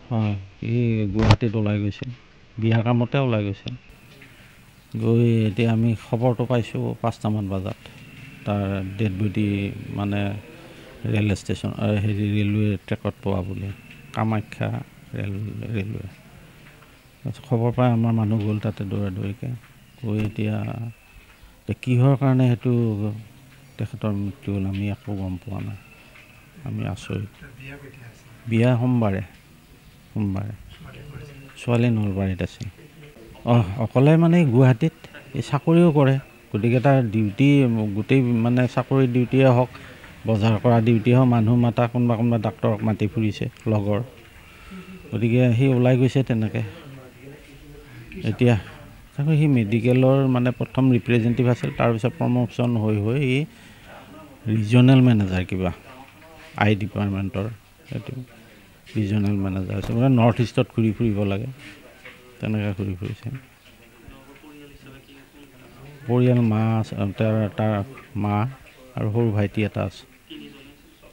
হয়, ই গুৱাহাটীত ওলাই গৈছিল, বিয়া কামতে ওলাই গৈছিল। গৈ এতিয়া আমি খবৰটো পাইছোঁ 5টামান বজাত। তাৰ ডেড বডি মানে ৰে'লৱে ষ্টেচন ৰেলৱে ট্ৰেকত পোৱা বুলি, কামাখ্যা ৰেলৱে। খবৰ পাই আমাৰ মানুহ গ'ল তাতে দৌৰা দৌৰিকৈ। গৈ এতিয়া কিহৰ কাৰণে সেইটো তেখেতৰ মৃত্যু হ'ল আমি একো গম পোৱা নাই। আমি আচৰিত। বিয়া সোমবাৰে। ছোৱালী নলবাৰীত আছিল। অকলে মানে গুৱাহাটীত এই চাকৰিও কৰে, গতিকে তাৰ ডিউটি গোটেই মানে চাকৰি ডিউটিয়ে হওক, বজাৰ কৰা ডিউটিয়ে হওক, মানুহ মাতা কোনোবা ডাক্তৰক মাতি ফুৰিছে লগৰ, গতিকে সি ওলাই গৈছে তেনেকৈ। এতিয়া সি মেডিকেলৰ মানে প্ৰথম ৰিপ্ৰেজেণ্টেটিভ আছিল, তাৰপিছত প্ৰমোশ্যন হৈ সি ৰিজনেল মেনেজাৰ কিবা আই ডিপাৰ্টমেণ্টৰ, সেইটো ৰিজনেল মেনেজাৰ আছে, মানে নৰ্থ ইষ্টত ঘূৰি ফুৰিব লাগে, তেনেকৈ ঘূৰি ফুৰিছে। পৰিয়াল তাৰ মা আৰু সৰু ভাইটি এটা আছে,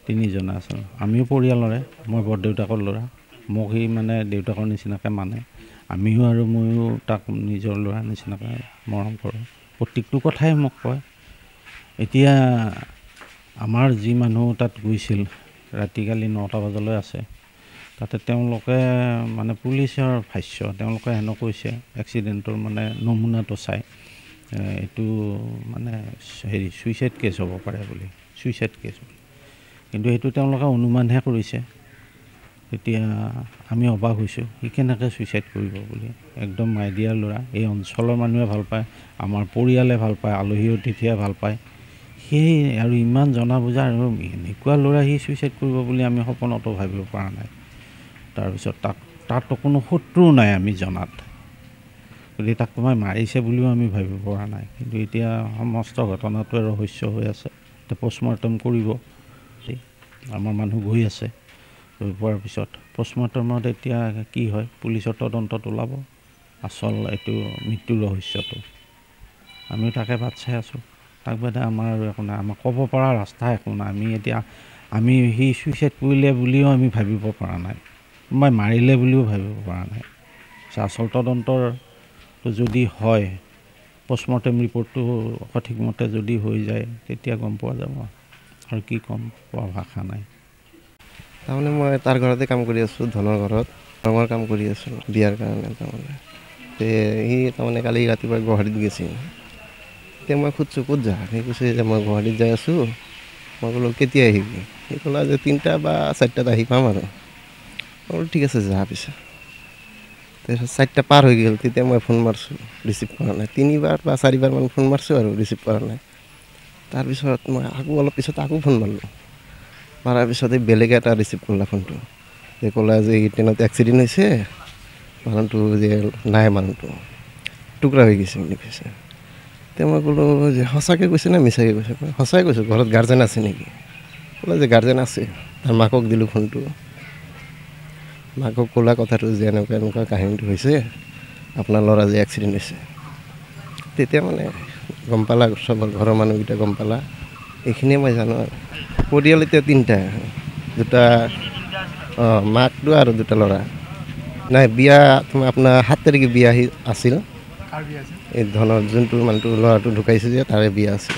তিনিজনে আছে। আমিও পৰিয়ালৰে, মই বৰদেউতাকৰ ল'ৰা, মোক সি মানে দেউতাকৰ নিচিনাকৈ মানে, আমিও আৰু ময়ো তাক নিজৰ ল'ৰা নিচিনাকৈ মৰম কৰোঁ, প্ৰত্যেকটো কথাই মোক কয়। এতিয়া আমাৰ যি মানুহ তাত গৈছিল ৰাতি কালি 9টা বজালৈ আছে, তাতে তেওঁলোকে মানে পুলিচৰ ভাষ্য, তেওঁলোকে হেনো কৈছে এক্সিডেণ্টৰ মানে নমুনাটো চাই এইটো মানে ছুইচাইড কেছ হ'ব পাৰে বুলি, ছুইচাইড কেছ বুলি, কিন্তু সেইটো তেওঁলোকে অনুমানহে কৰিছে। এতিয়া আমি অবাক হৈছোঁ, সি কেনেকৈ ছুইচাইড কৰিব বুলি। একদম মাইডিয়াৰ ল'ৰা, এই অঞ্চলৰ মানুহে ভাল পায়, আমাৰ পৰিয়ালে ভাল পায়, আলহী অতিথিয়ে ভাল পায়, সেই আৰু ইমান জনা বুজা আৰু এনেকুৱা ল'ৰা সি ছুইচাইড কৰিব বুলি আমি সপোনতো ভাবিব পৰা নাই। তাৰপিছত তাতো কোনো শত্ৰু নাই আমি জনাত, গতিকে তাক কোনোবাই মাৰিছে বুলিও আমি ভাবিব পৰা নাই। কিন্তু এতিয়া সমস্ত ঘটনাটোৱে ৰহস্য হৈ আছে। এতিয়া পষ্টমৰ্টেম কৰিব, আমাৰ মানুহ গৈ আছে, গৈ পোৱাৰ পিছত পষ্টমৰ্টেমত এতিয়া কি হয়, পুলিচৰ তদন্তত ওলাব আচল এইটো মৃত্যুৰ ৰহস্যটো। আমিও তাকে বাট চাই আছোঁ, তাক বাদে আমাৰ আৰু একো নাই, আমাক ক'ব পৰা ৰাস্তা একো নাই। আমি সি ছুইচাইড কৰিলে বুলিও আমি ভাবিব পৰা নাই, কোনোবাই মাৰিলে বুলিও ভাবিব পৰা নাই। আচল তদন্তৰ যদি হয়, পষ্টমৰ্টেম ৰিপৰ্টটো সঠিকমতে যদি হৈ যায়, তেতিয়া গম পোৱা যাব। আৰু কি ক'ম, কোৱা ভাষা নাই। তাৰমানে মই তাৰ ঘৰতে কাম কৰি আছোঁ, ধনৰ ঘৰত ৰঙৰ কাম কৰি আছোঁ বিয়াৰ কাৰণে। তাৰমানে সি তাৰমানে কালি ৰাতিপুৱা গুৱাহাটীত গৈছিল। এতিয়া মই সুধিছোঁ ক'ত যা, সি কৈছে যে মই গুৱাহাটীত যাই আছোঁ। মই ক'লোঁ কেতিয়া আহিবি, সি ক'লা যে 3টা বা 4টাত আহি পাম আৰু। মই বোলো ঠিক আছে যা। পিছত তাৰপিছত 4টা পাৰ হৈ গ'ল, তেতিয়া মই ফোন মাৰিছোঁ, ৰিচিভ কৰা নাই। 3বাৰ বা 4বাৰমান ফোন মাৰিছোঁ আৰু ৰিচিভ কৰা নাই। তাৰপিছত মই অলপ পিছত ফোন মাৰিলোঁ, মাৰাৰ পিছতে বেলেগ এটা ৰিচিভ কৰিলা ফোনটো, যে ক'লা যে ট্ৰেইনত এক্সিডেণ্ট হৈছে, মানুহটো যে নাই, মানুহটো টুকুৰা হৈ গৈছে বুলি কৈছে। তেতিয়া মই ক'লোঁ যে সঁচাকৈ কৈছে নে মিছাকৈ কৈছে। সঁচাই কৈছোঁ, ঘৰত গাৰ্জেন আছে নেকি? ক'লে যে গাৰ্জেন আছে। তাৰ মাকক দিলোঁ ফোনটো, মাকক ক'লা কথাটো যে এনেকুৱা এনেকুৱা কাহিনীটো হৈছে, আপোনাৰ ল'ৰা যে এক্সিডেণ্ট হৈছে। তেতিয়া মানে গম পালা, চবৰ ঘৰৰ মানুহকেইটা গম পালা। এইখিনিয়ে মই জানো আৰু। পৰিয়াল এতিয়া 3টা, 2টা মাকটো আৰু 2টা ল'ৰা। নাই, বিয়া আপোনাৰ 7 তাৰিখে বিয়া আছিল। এই ধনৰ যোনটো মানুহটো ল'ৰাটো ঢুকাইছে যে তাৰে বিয়া আছিল।